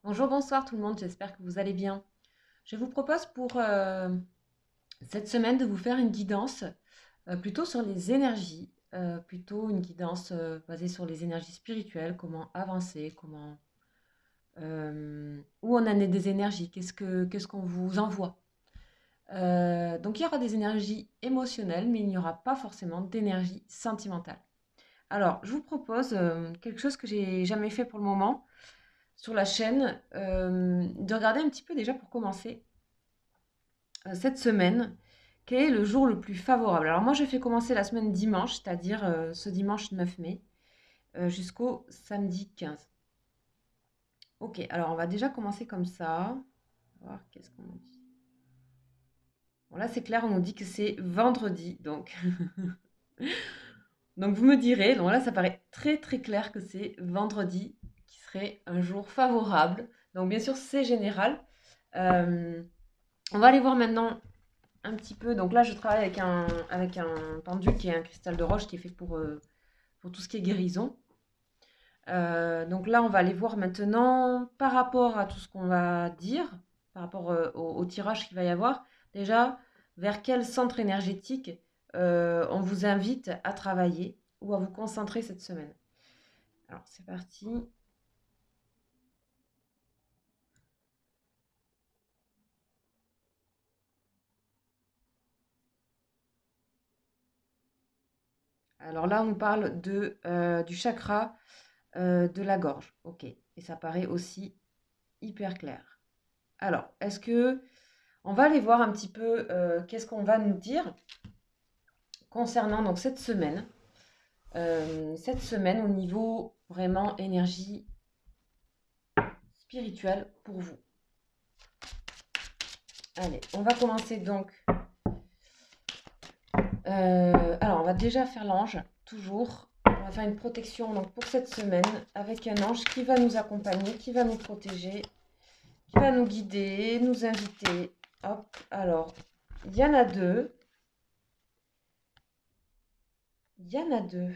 Bonjour, bonsoir tout le monde, j'espère que vous allez bien. Je vous propose pour cette semaine de vous faire une guidance plutôt sur les énergies, plutôt une guidance basée sur les énergies spirituelles, comment avancer, où on en est des énergies, qu'est-ce qu'on vous envoie. Donc il y aura des énergies émotionnelles, mais il n'y aura pas forcément d'énergie sentimentale. Alors, je vous propose quelque chose que j'ai jamais fait pour le moment sur la chaîne, de regarder un petit peu déjà pour commencer cette semaine, quel est le jour le plus favorable. Alors moi, je fais commencer la semaine dimanche, c'est-à-dire ce dimanche 9 mai, jusqu'au samedi 15. Ok, alors on va déjà commencer comme ça. On va voir qu'est-ce qu'on nous dit. Bon, là, c'est clair, on nous dit que c'est vendredi, donc. Donc vous me direz, donc là, ça paraît très très clair que c'est vendredi qui serait un jour favorable. Donc bien sûr, c'est général. Euh, on va aller voir maintenant un petit peu. Donc là, je travaille avec un pendu qui est un cristal de roche qui est fait pour tout ce qui est guérison. Donc là, on va aller voir maintenant par rapport à tout ce qu'on va dire, par rapport au tirage qu'il va y avoir. Déjà, vers quel centre énergétique on vous invite à travailler ou à vous concentrer cette semaine. Alors, c'est parti. Alors là, on nous parle du chakra de la gorge. Ok. Et ça paraît aussi hyper clair. Alors, est-ce que on va aller voir un petit peu qu'est-ce qu'on va nous dire concernant donc cette semaine au niveau vraiment énergie spirituelle pour vous. Allez, on va commencer donc. Alors, on va déjà faire l'ange, toujours. On va faire une protection donc pour cette semaine avec un ange qui va nous accompagner, qui va nous protéger, qui va nous guider, nous inviter. Hop, alors, il y en a deux. Il y en a deux.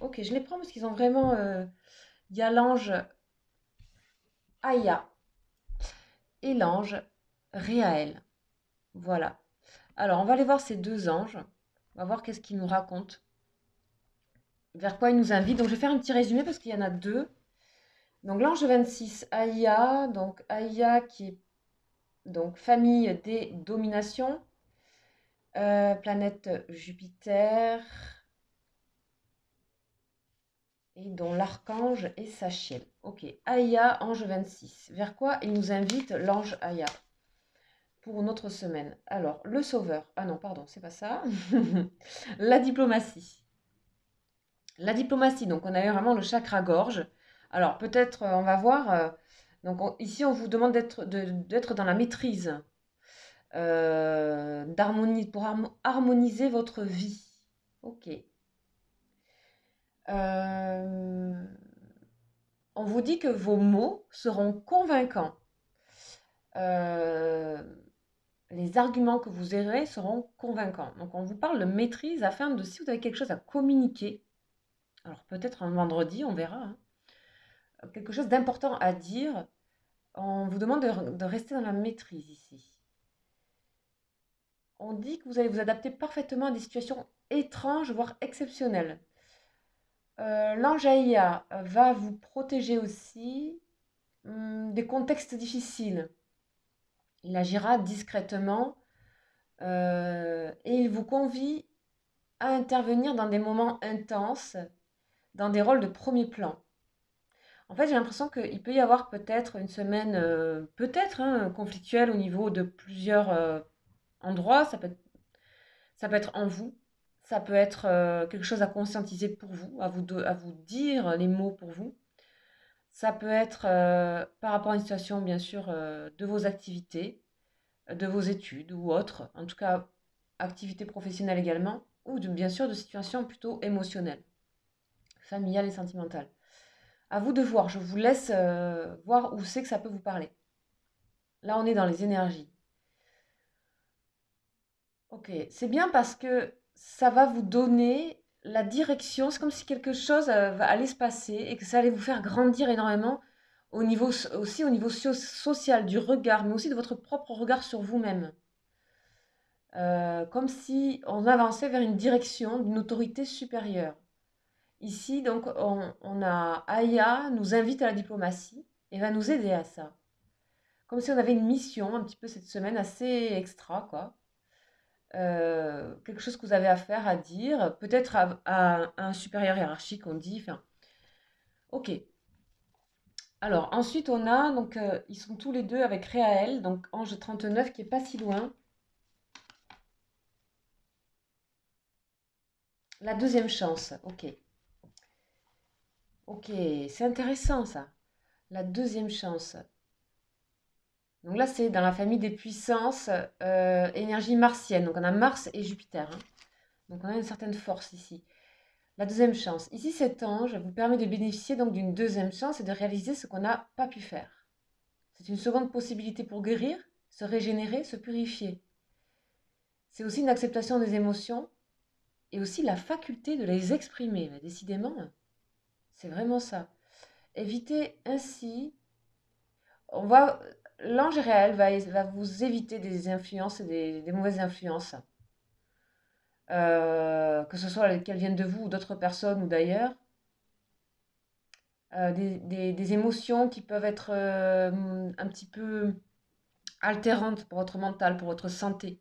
Ok, je les prends parce qu'ils ont vraiment. Il y a l'ange Aya et l'ange Réaël. Voilà. Alors, on va aller voir ces deux anges. On va voir qu'est-ce qu'ils nous racontent, vers quoi ils nous invitent. Donc, je vais faire un petit résumé parce qu'il y en a deux. Donc, l'ange 26, Aya. Donc, Aya qui est donc famille des dominations. Planète Jupiter. Et dont l'archange est Sachiel. Ok, Aya, ange 26. Vers quoi il nous invite l'ange Aya pour notre semaine? Alors, le sauveur. Ah non, pardon, c'est pas ça. La diplomatie. La diplomatie, donc on a vraiment le chakra gorge. Alors, peut-être, on va voir. Donc, ici, on vous demande d'être dans la maîtrise, pour harmoniser votre vie. Ok. Euh, on vous dit que vos mots seront convaincants. Euh, les arguments que vous aurez seront convaincants. Donc, on vous parle de maîtrise afin de, si vous avez quelque chose à communiquer, alors peut-être un vendredi, on verra, hein, quelque chose d'important à dire, on vous demande de rester dans la maîtrise ici. On dit que vous allez vous adapter parfaitement à des situations étranges, voire exceptionnelles. L'ange Aïa va vous protéger aussi des contextes difficiles. Il agira discrètement et il vous convie à intervenir dans des moments intenses, dans des rôles de premier plan. En fait, j'ai l'impression qu'il peut y avoir peut-être une semaine, peut-être hein, conflictuelle au niveau de plusieurs endroits. Ça peut être en vous, ça peut être quelque chose à conscientiser pour vous, à vous dire les mots pour vous. Ça peut être par rapport à une situation, bien sûr, de vos activités, de vos études ou autres. En tout cas, activités professionnelles également, ou bien sûr de situations plutôt émotionnelles, familiales et sentimentales. À vous de voir, je vous laisse voir où c'est que ça peut vous parler. Là, on est dans les énergies. Ok, c'est bien parce que ça va vous donner la direction. C'est comme si quelque chose allait se passer et que ça allait vous faire grandir énormément aussi au niveau social, du regard, mais aussi de votre propre regard sur vous-même. Comme si on avançait vers une direction d'une autorité supérieure. Ici, donc, on a Aya nous invite à la diplomatie et va nous aider à ça. Comme si on avait une mission un petit peu cette semaine assez extra, quoi. Quelque chose que vous avez à faire, à dire, peut-être à un supérieur hiérarchique, on dit. Enfin, ok. Alors, ensuite, on a, donc, ils sont tous les deux avec Réaël, donc Ange 39, qui est pas si loin. La deuxième chance, ok. Ok, c'est intéressant ça. La deuxième chance. Donc là, c'est dans la famille des puissances, énergie martienne. Donc on a Mars et Jupiter, hein. Donc on a une certaine force ici. La deuxième chance. Ici, cet ange vous permet de bénéficier donc d'une deuxième chance et de réaliser ce qu'on n'a pas pu faire. C'est une seconde possibilité pour guérir, se régénérer, se purifier. C'est aussi une acceptation des émotions et aussi la faculté de les exprimer. Mais décidément, c'est vraiment ça. Évitez ainsi, on va, l'ange réel va vous éviter des influences et des mauvaises influences, que ce soit qu'elles viennent de vous ou d'autres personnes ou d'ailleurs. Des émotions qui peuvent être un petit peu altérantes pour votre mental, pour votre santé.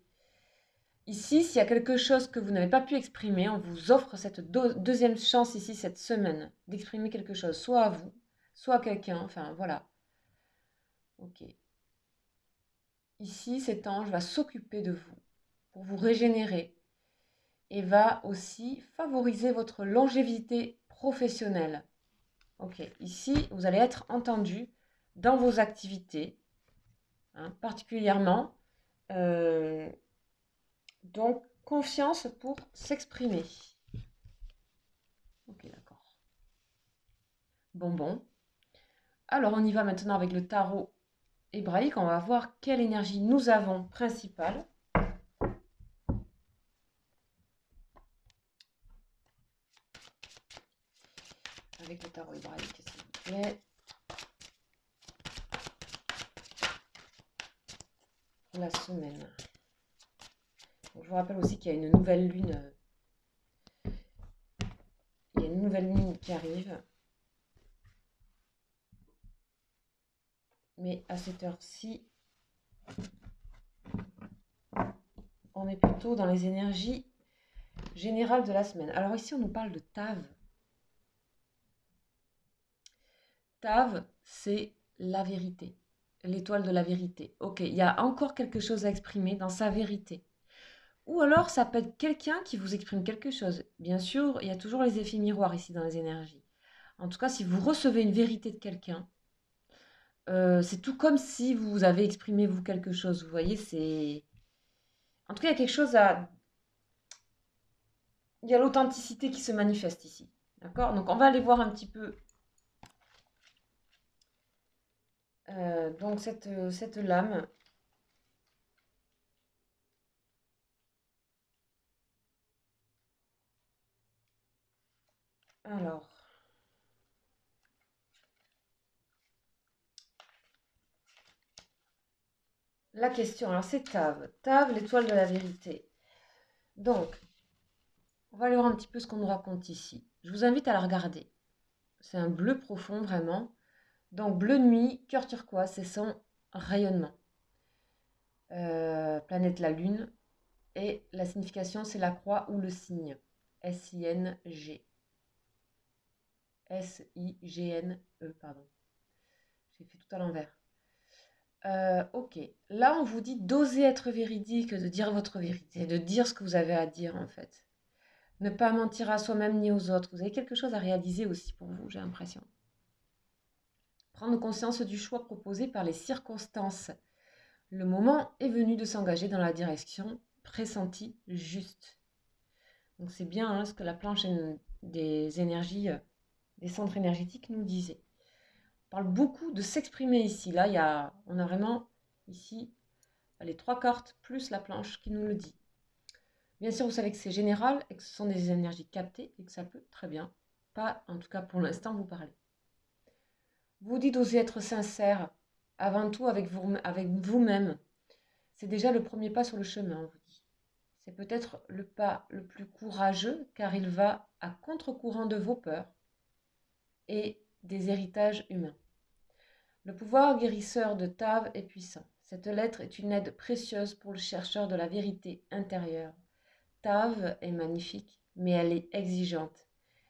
Ici, s'il y a quelque chose que vous n'avez pas pu exprimer, on vous offre cette deuxième chance ici, cette semaine, d'exprimer quelque chose, soit à vous, soit à quelqu'un, enfin voilà. Ok. Ici, cet ange va s'occuper de vous pour vous régénérer et va aussi favoriser votre longévité professionnelle. Ok, ici, vous allez être entendu dans vos activités, hein, particulièrement. Euh, donc, confiance pour s'exprimer. Ok, d'accord. Bon. Alors, on y va maintenant avec le tarot hébraïque. On va voir quelle énergie nous avons principale. Avec le tarot hébraïque, s'il vous plaît. Pour la semaine. Donc, je vous rappelle aussi qu'il y a une nouvelle lune. Il y a une nouvelle lune qui arrive. Mais à cette heure-ci, on est plutôt dans les énergies générales de la semaine. Alors ici, on nous parle de Tav. Tav, c'est la vérité, l'étoile de la vérité. Ok, il y a encore quelque chose à exprimer dans sa vérité. Ou alors, ça peut être quelqu'un qui vous exprime quelque chose. Bien sûr, il y a toujours les effets miroirs ici dans les énergies. En tout cas, si vous recevez une vérité de quelqu'un, c'est tout comme si vous avez exprimé vous quelque chose. Vous voyez, c'est... En tout cas, il y a quelque chose à... Il y a l'authenticité qui se manifeste ici. D'accord? Donc, on va aller voir un petit peu donc cette lame. Alors, la question, alors c'est Tav. Tav, l'étoile de la vérité. Donc, on va aller voir un petit peu ce qu'on nous raconte ici. Je vous invite à la regarder. C'est un bleu profond, vraiment. Donc, bleu nuit, cœur turquoise, c'est son rayonnement. Planète la Lune. Et la signification, c'est la croix ou le signe. S-I-N-G. S-I-G-N-E, pardon. J'ai fait tout à l'envers. Ok. Là, on vous dit d'oser être véridique, de dire votre vérité, de dire ce que vous avez à dire, en fait. Ne pas mentir à soi-même ni aux autres. Vous avez quelque chose à réaliser aussi pour vous, j'ai l'impression. Prendre conscience du choix proposé par les circonstances. Le moment est venu de s'engager dans la direction pressentie juste. Donc c'est bien hein, ce que la planche des énergies, des centres énergétiques nous disait. On parle beaucoup de s'exprimer ici. Là, on a vraiment ici les trois cartes plus la planche qui nous le dit. Bien sûr, vous savez que c'est général et que ce sont des énergies captées et que ça peut très bien, pas en tout cas pour l'instant, vous parler. Vous dites d'oser être sincère, avant tout avec vous-même. C'est déjà le premier pas sur le chemin, on vous dit. C'est peut-être le pas le plus courageux car il va à contre-courant de vos peurs et des héritages humains. Le pouvoir guérisseur de Tav est puissant. Cette lettre est une aide précieuse pour le chercheur de la vérité intérieure. Tav est magnifique, mais elle est exigeante.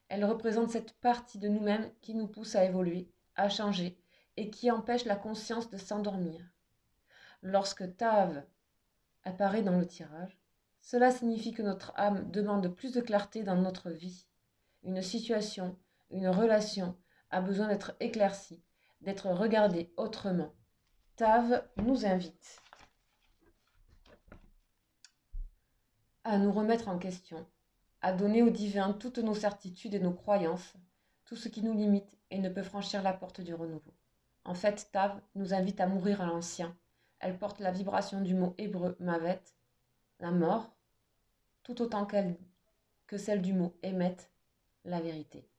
Elle représente cette partie de nous-mêmes qui nous pousse à évoluer, à changer, et qui empêche la conscience de s'endormir. Lorsque Tav apparaît dans le tirage, cela signifie que notre âme demande plus de clarté dans notre vie. Une situation, une relation a besoin d'être éclaircie, d'être regardée autrement. Tav nous invite à nous remettre en question, à donner au divin toutes nos certitudes et nos croyances, tout ce qui nous limite et ne peut franchir la porte du renouveau. En fait, Tav nous invite à mourir à l'ancien. Elle porte la vibration du mot hébreu mavet, la mort, tout autant que celle du mot émet, la vérité.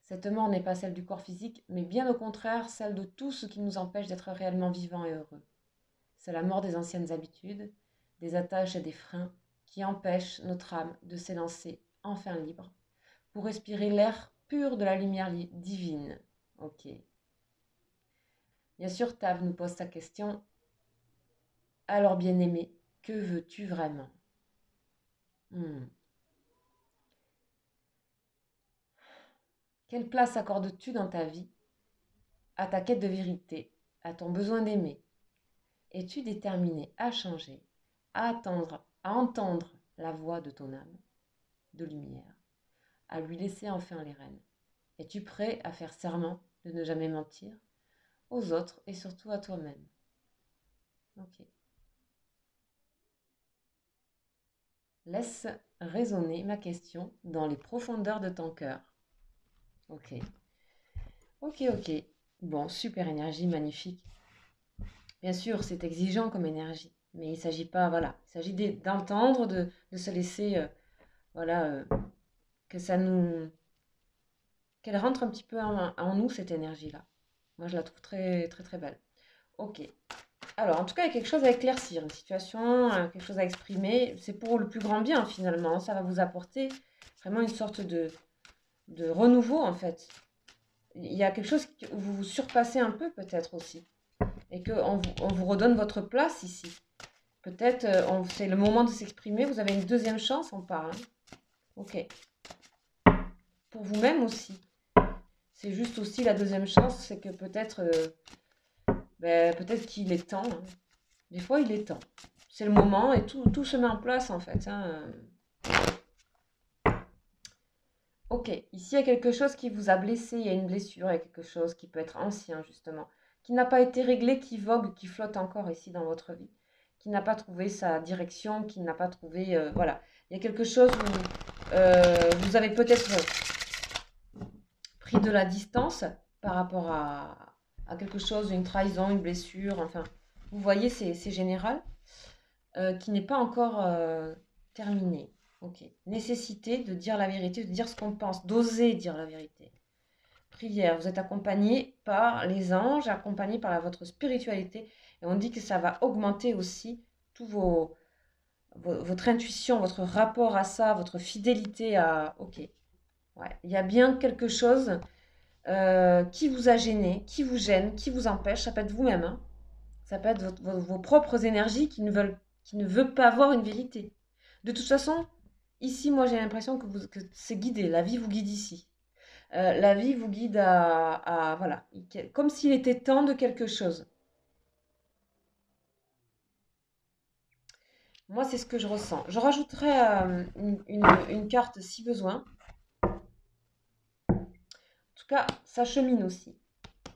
Cette mort n'est pas celle du corps physique, mais bien au contraire celle de tout ce qui nous empêche d'être réellement vivants et heureux. C'est la mort des anciennes habitudes, des attaches et des freins qui empêchent notre âme de s'élancer enfin libre pour respirer l'air pur de la lumière divine. Ok. Bien sûr, Tav nous pose sa question. Alors, bien-aimé, que veux-tu vraiment? Quelle place accordes-tu dans ta vie à ta quête de vérité, à ton besoin d'aimer? Es-tu déterminé à changer, à attendre, à entendre la voix de ton âme, de lumière, à lui laisser enfin les rênes? Es-tu prêt à faire serment de ne jamais mentir aux autres et surtout à toi-même? Ok. Laisse résonner ma question dans les profondeurs de ton cœur. Ok. Ok, ok. Bon, super énergie, magnifique. Bien sûr, c'est exigeant comme énergie, mais il ne s'agit pas, voilà, il s'agit d'entendre, de se laisser, voilà, que ça nous, qu'elle rentre un petit peu en nous, cette énergie-là. Moi, je la trouve très, très, très belle. Ok. Alors, en tout cas, il y a quelque chose à éclaircir, une situation, quelque chose à exprimer. C'est pour le plus grand bien, finalement. Ça va vous apporter vraiment une sorte de renouveau, en fait. Il y a quelque chose où vous vous surpassez un peu, peut-être aussi. Et on vous redonne votre place ici. Peut-être, c'est le moment de s'exprimer. Vous avez une deuxième chance, on parle. Hein. Ok. Pour vous-même aussi. C'est juste aussi la deuxième chance, c'est que peut-être peut-être qu'il est temps. Hein. Des fois, il est temps. C'est le moment et tout se met en place en fait. Hein. Ok, ici il y a quelque chose qui vous a blessé, il y a une blessure, il y a quelque chose qui peut être ancien justement, qui n'a pas été réglé, qui vogue, qui flotte encore ici dans votre vie, qui n'a pas trouvé sa direction, qui n'a pas trouvé... voilà, il y a quelque chose où vous avez peut-être pris de la distance par rapport à quelque chose, une trahison, une blessure, enfin, vous voyez, c'est général, qui n'est pas encore terminé. Ok. Nécessité de dire la vérité, de dire ce qu'on pense, d'oser dire la vérité. Prière, vous êtes accompagné par les anges, accompagné par votre spiritualité, et on dit que ça va augmenter aussi tout votre intuition, votre rapport à ça, votre fidélité à... Ok. Ouais. Il y a bien quelque chose qui vous a gêné, qui vous gêne, qui vous empêche. Ça peut être vous-même. Hein. Ça peut être vos propres énergies qui ne veulent pas voir une vérité. De toute façon, ici, moi, j'ai l'impression que c'est guidé. La vie vous guide ici. La vie vous guide voilà, comme s'il était temps de quelque chose. Moi, c'est ce que je ressens. Je rajouterai une carte si besoin. En tout cas, ça chemine aussi.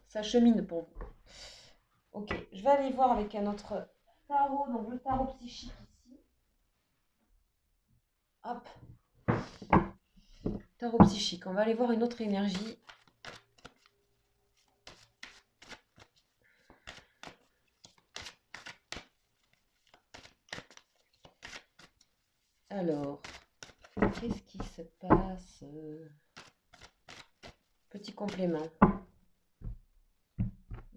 Ça chemine pour vous. Ok, je vais aller voir avec un autre tarot, donc le tarot psychique ici. Hop, tarot psychique. On va aller voir une autre énergie. Alors, qu'est-ce qui se passe? Petit complément.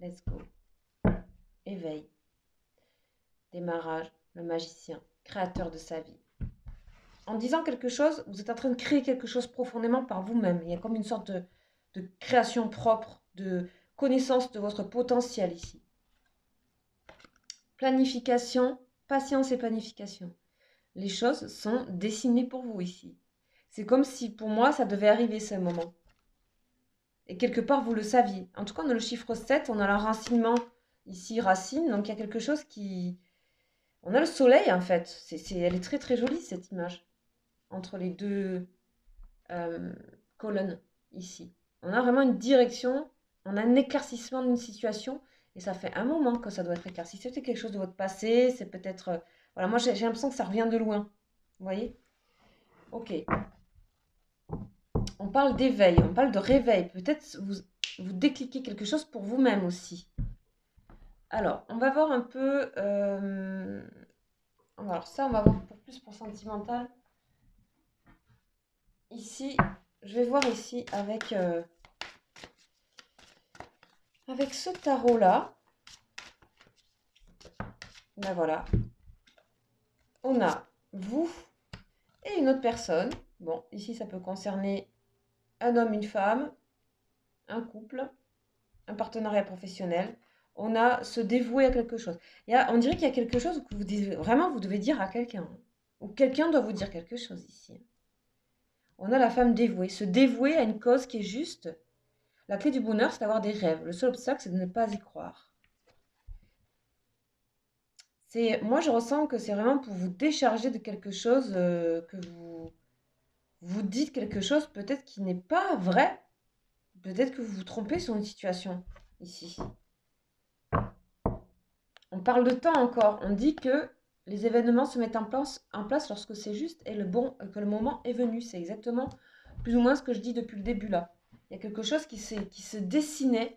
Let's go. Éveil. Démarrage. Le magicien. Créateur de sa vie. En disant quelque chose, vous êtes en train de créer quelque chose profondément par vous-même. Il y a comme une sorte de création propre, de connaissance de votre potentiel ici. Planification, patience et planification. Les choses sont dessinées pour vous ici. C'est comme si pour moi ça devait arriver ce moment. Et quelque part vous le saviez. En tout cas on a le chiffre 7, on a l'enracinement ici, racine, donc il y a quelque chose qui... On a le soleil en fait, elle est très très jolie cette image. Entre les deux colonnes ici. On a vraiment une direction, on a un éclaircissement d'une situation et ça fait un moment que ça doit être éclairci. C'est quelque chose de votre passé, c'est peut-être... voilà, moi j'ai l'impression que ça revient de loin. Vous voyez? Ok. On parle d'éveil, on parle de réveil. Peut-être vous décliquez quelque chose pour vous-même aussi. Alors, on va voir un peu... alors ça, on va voir pour sentimental. Ici, je vais voir ici avec ce tarot-là. Ben voilà. On a vous et une autre personne. Bon, ici, ça peut concerner un homme, une femme, un couple, un partenariat professionnel. On a se dévouer à quelque chose. On dirait qu'il y a quelque chose que vous devez dire à quelqu'un. Ou quelqu'un doit vous dire quelque chose ici. On a la femme dévouée. Se dévouer à une cause qui est juste. La clé du bonheur, c'est d'avoir des rêves. Le seul obstacle, c'est de ne pas y croire. Moi, je ressens que c'est vraiment pour vous décharger de quelque chose que vous dites quelque chose peut-être qui n'est pas vrai. Peut-être que vous vous trompez sur une situation ici. On parle de temps encore. On dit que les événements se mettent en place lorsque c'est juste et que le moment est venu. C'est exactement plus ou moins ce que je dis depuis le début là. Il y a quelque chose qui se dessinait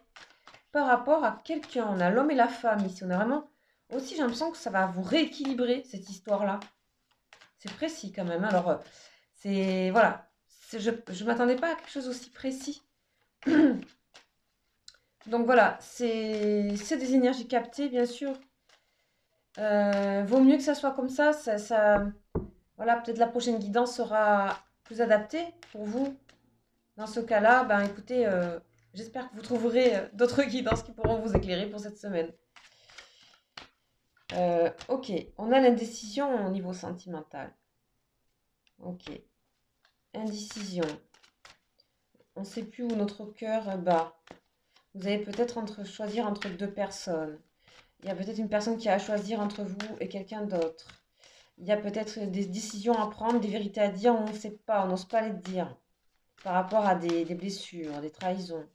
par rapport à quelqu'un. On a l'homme et la femme ici. On a vraiment... Aussi, j'ai l'impression que ça va vous rééquilibrer cette histoire-là. C'est précis quand même. Alors, c'est... Voilà. Je ne m'attendais pas à quelque chose aussi précis. Donc voilà, c'est des énergies captées, bien sûr. Vaut mieux que ça soit comme ça. Voilà, peut-être la prochaine guidance sera plus adaptée pour vous. Dans ce cas-là, ben écoutez, j'espère que vous trouverez d'autres guidances qui pourront vous éclairer pour cette semaine. Ok, on a l'indécision au niveau sentimental. Ok, indécision. On ne sait plus où notre cœur bat. Vous allez peut-être choisir entre deux personnes. Il y a peut-être une personne qui a à choisir entre vous et quelqu'un d'autre. Il y a peut-être des décisions à prendre, des vérités à dire, on ne sait pas, on n'ose pas les dire. Par rapport à des blessures, des trahisons.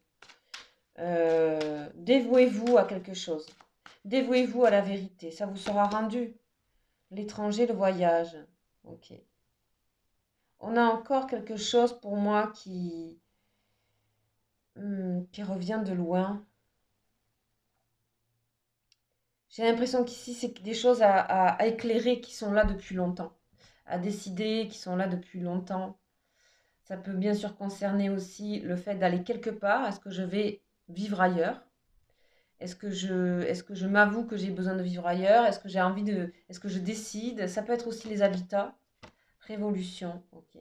Dévouez-vous à quelque chose. Dévouez-vous à la vérité. Ça vous sera rendu. L'étranger, le voyage. Ok. On a encore quelque chose pour moi qui revient de loin. J'ai l'impression qu'ici, c'est des choses à éclairer qui sont là depuis longtemps. À décider, qui sont là depuis longtemps. Ça peut bien sûr concerner aussi le fait d'aller quelque part. Est-ce que je vais vivre ailleurs? Est-ce que je m'avoue que j'ai besoin de vivre ailleurs? Est-ce que j'ai envie de... Est-ce que je décide? Ça peut être aussi les habitats. Révolution, ok.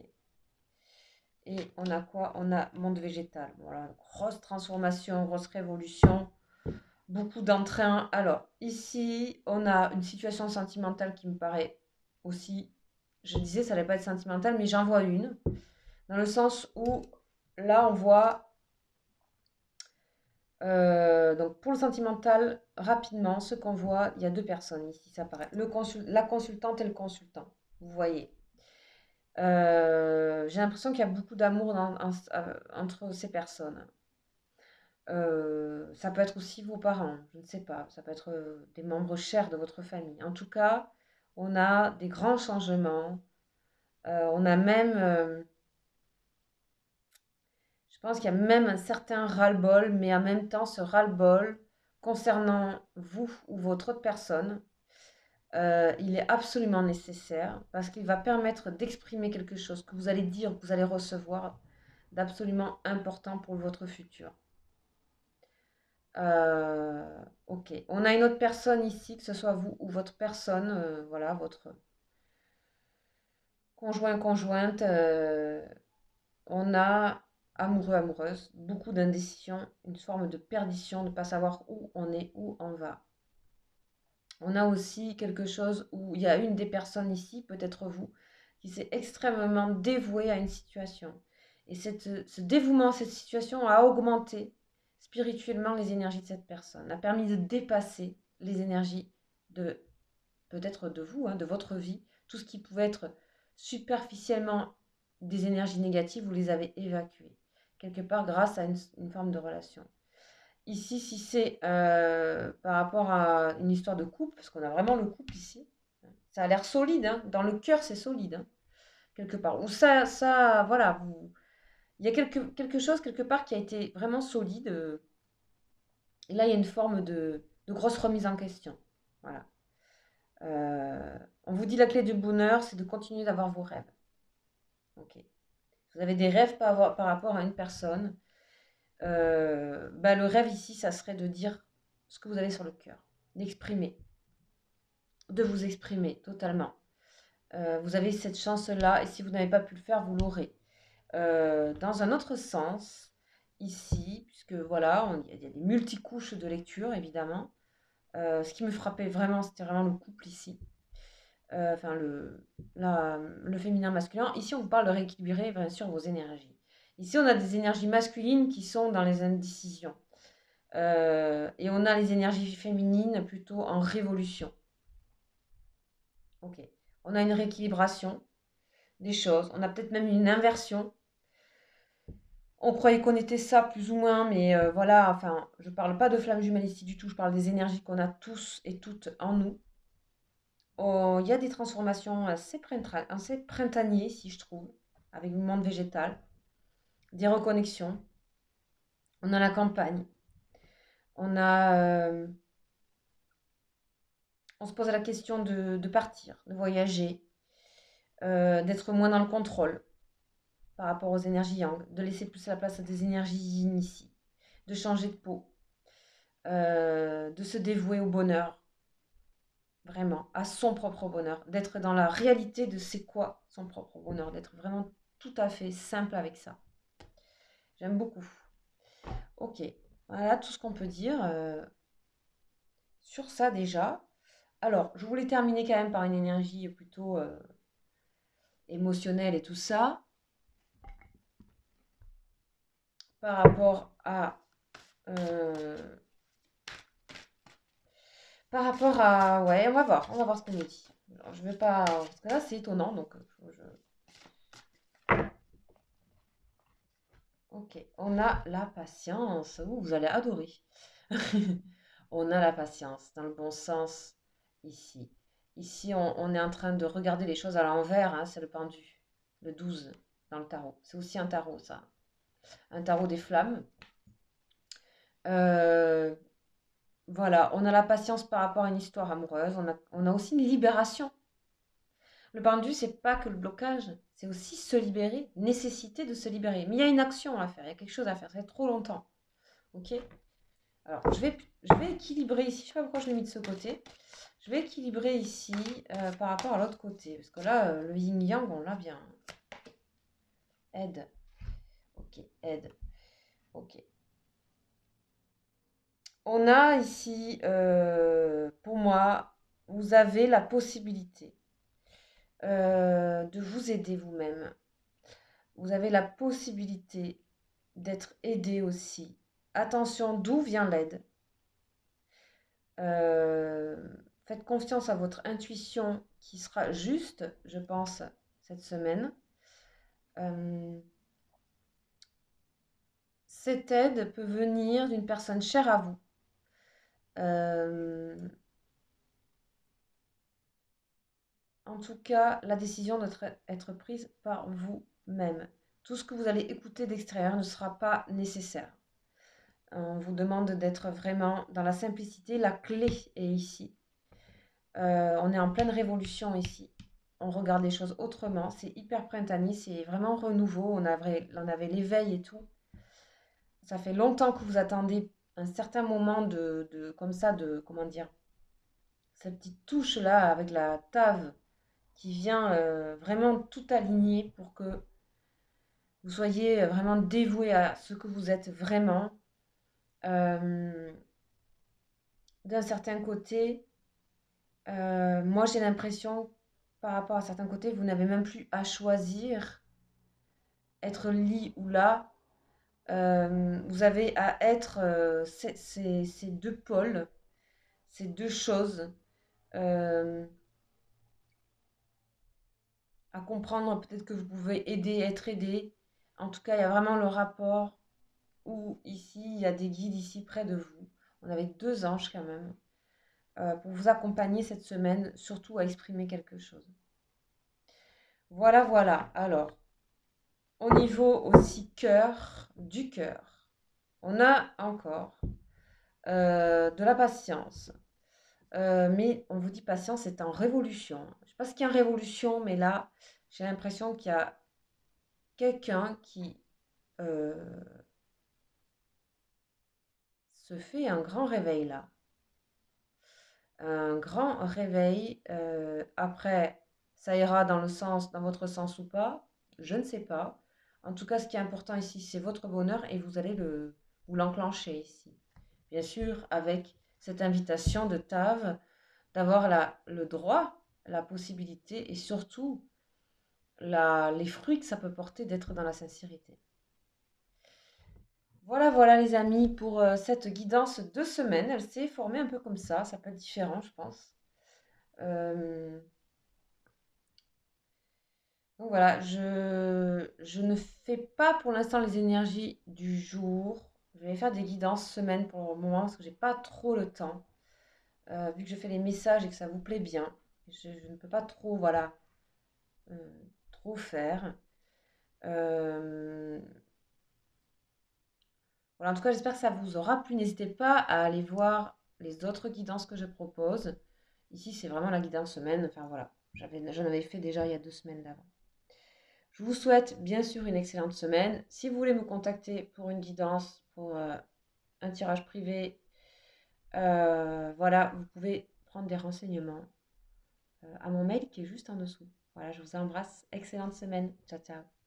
Et on a quoi? On a monde végétal. Voilà, grosse transformation, grosse révolution. Beaucoup d'entrain. Alors, ici, on a une situation sentimentale qui me paraît aussi... Je disais, ça n'allait pas être sentimental, mais j'en vois une. Dans le sens où, là, on voit... donc pour le sentimental, rapidement, ce qu'on voit, il y a deux personnes ici, ça paraît. La consultante et le consultant, vous voyez. J'ai l'impression qu'il y a beaucoup d'amour entre ces personnes. Ça peut être aussi vos parents, je ne sais pas. Ça peut être des membres chers de votre famille. En tout cas, on a des grands changements. On a même... je pense qu'il y a même un certain ras-le-bol, mais en même temps, ce ras-le-bol concernant vous ou votre autre personne, il est absolument nécessaire parce qu'il va permettre d'exprimer quelque chose que vous allez dire, que vous allez recevoir, d'absolument important pour votre futur. Ok. On a une autre personne ici, que ce soit vous ou votre personne, voilà, votre conjoint, conjointe. On a amoureux, amoureuse, beaucoup d'indécision, une forme de perdition, de ne pas savoir où on est, où on va. On a aussi quelque chose où il y a une des personnes ici, peut-être vous, qui s'est extrêmement dévouée à une situation. Et ce dévouement à cette situation a augmenté spirituellement les énergies de cette personne, a permis de dépasser les énergies de peut-être de vous, hein, de votre vie, tout ce qui pouvait être superficiellement des énergies négatives, vous les avez évacuées, quelque part grâce à une forme de relation. Ici, si c'est par rapport à une histoire de couple, parce qu'on a vraiment le couple ici, ça a l'air solide, hein, dans le cœur c'est solide, hein, quelque part. Ou ça voilà, il y a quelque chose quelque part qui a été vraiment solide, et là il y a une forme de grosse remise en question. Voilà. On vous dit la clé du bonheur, c'est de continuer d'avoir vos rêves. Ok. Vous avez des rêves par rapport à une personne. Le rêve ici, ça serait de dire ce que vous avez sur le cœur, d'exprimer, de vous exprimer totalement. Vous avez cette chance-là, et si vous n'avez pas pu le faire, vous l'aurez. Dans un autre sens, ici, puisque voilà, il y a des multicouches de lecture, évidemment. Ce qui me frappait vraiment, c'était vraiment le couple ici. Enfin le féminin masculin. Ici, on vous parle de rééquilibrer bien sûr vos énergies. Ici, on a des énergies masculines qui sont dans les indécisions. Et on a les énergies féminines plutôt en révolution. Ok. On a une rééquilibration des choses. On a peut-être même une inversion. On croyait qu'on était ça plus ou moins, mais voilà, enfin, je parle pas de flamme jumelle ici du tout, je parle des énergies qu'on a tous et toutes en nous. Oh, il y a des transformations assez printaniers, si je trouve, avec le monde végétal, des reconnexions. On a la campagne. On a, on se pose la question de partir, de voyager, d'être moins dans le contrôle par rapport aux énergies yang, de laisser plus la place à des énergies yin ici, de changer de peau, de se dévouer au bonheur, vraiment, à son propre bonheur, d'être dans la réalité de c'est quoi son propre bonheur, d'être vraiment tout à fait simple avec ça. J'aime beaucoup. Ok, voilà tout ce qu'on peut dire sur ça déjà. Alors, je voulais terminer quand même par une énergie plutôt émotionnelle et tout ça, par rapport à... euh, Ouais, on va voir ce qu'on nous dit. Alors, je vais pas... Parce que là, c'est étonnant, donc... Ok, on a la patience. Ouh, vous allez adorer. On a la patience, dans le bon sens, ici. Ici, on est en train de regarder les choses à l'envers, hein, c'est le pendu, le 12 dans le tarot. C'est aussi un tarot, ça. Un tarot des flammes. Euh, voilà, on a la patience par rapport à une histoire amoureuse. On a aussi une libération. Le pendu, c'est pas que le blocage, c'est aussi se libérer, nécessité de se libérer. Mais il y a une action à faire, il y a quelque chose à faire, ça fait trop longtemps. Ok. Alors, je vais équilibrer ici, je sais pas pourquoi je l'ai mis de ce côté. Je vais équilibrer ici par rapport à l'autre côté. Parce que là, le yin-yang, on l'a bien. Aide. Ok, aide. Ok. On a ici, pour moi, vous avez la possibilité de vous aider vous-même. Vous avez la possibilité d'être aidé aussi. Attention, d'où vient l'aide? Euh, Faites confiance à votre intuition qui sera juste, je pense, cette semaine. Euh, cette aide peut venir d'une personne chère à vous. Euh, En tout cas, la décision doit être prise par vous-même. Tout ce que vous allez écouter d'extérieur ne sera pas nécessaire. On vous demande d'être vraiment dans la simplicité. La clé est ici. On est en pleine révolution ici. On regarde les choses autrement. C'est hyper printanier, c'est vraiment renouveau. On avait l'éveil et tout. Ça fait longtemps que vous attendez un certain moment comme ça, comment dire, cette petite touche-là avec la tave qui vient vraiment tout aligner pour que vous soyez vraiment dévoué à ce que vous êtes vraiment. Euh, D'un certain côté, moi j'ai l'impression, par rapport à certains côtés, vous n'avez même plus à choisir être li ou là. Vous avez à être ces deux pôles, ces deux choses, euh, à comprendre peut-être que vous pouvez aider, être aidé. En tout cas, il y a vraiment le rapport où ici, il y a des guides ici près de vous. On avait deux anges quand même, pour vous accompagner cette semaine, surtout à exprimer quelque chose. Voilà, voilà. Alors, au niveau aussi cœur, du cœur, on a encore de la patience. Mais on vous dit patience est en révolution. Je ne sais pas ce qu'il y a en révolution, mais là, j'ai l'impression qu'il y a quelqu'un qui euh, se fait un grand réveil là. Un grand réveil. Après, ça ira dans le sens, dans votre sens ou pas, je ne sais pas. En tout cas, ce qui est important ici, c'est votre bonheur et vous allez vous l'enclencher ici. Bien sûr, avec cette invitation de Tav, d'avoir le droit, la possibilité et surtout les fruits que ça peut porter d'être dans la sincérité. Voilà, voilà les amis pour cette guidance de semaine. Elle s'est formée un peu comme ça peut être différent, je pense. Euh, donc voilà, je ne fais pas pour l'instant les énergies du jour. Je vais faire des guidances semaine pour le moment parce que j'ai pas trop le temps. Vu que je fais les messages et que ça vous plaît bien, je ne peux pas trop, voilà, euh, trop faire. Euh, Voilà, en tout cas, j'espère que ça vous aura plu. N'hésitez pas à aller voir les autres guidances que je propose. Ici, c'est vraiment la guidance semaine. Enfin voilà, j'en avais fait déjà il y a 2 semaines d'avant. Je vous souhaite bien sûr une excellente semaine. Si vous voulez me contacter pour une guidance, pour un tirage privé, voilà, vous pouvez prendre des renseignements à mon mail qui est juste en dessous. Voilà, je vous embrasse. Excellente semaine. Ciao, ciao.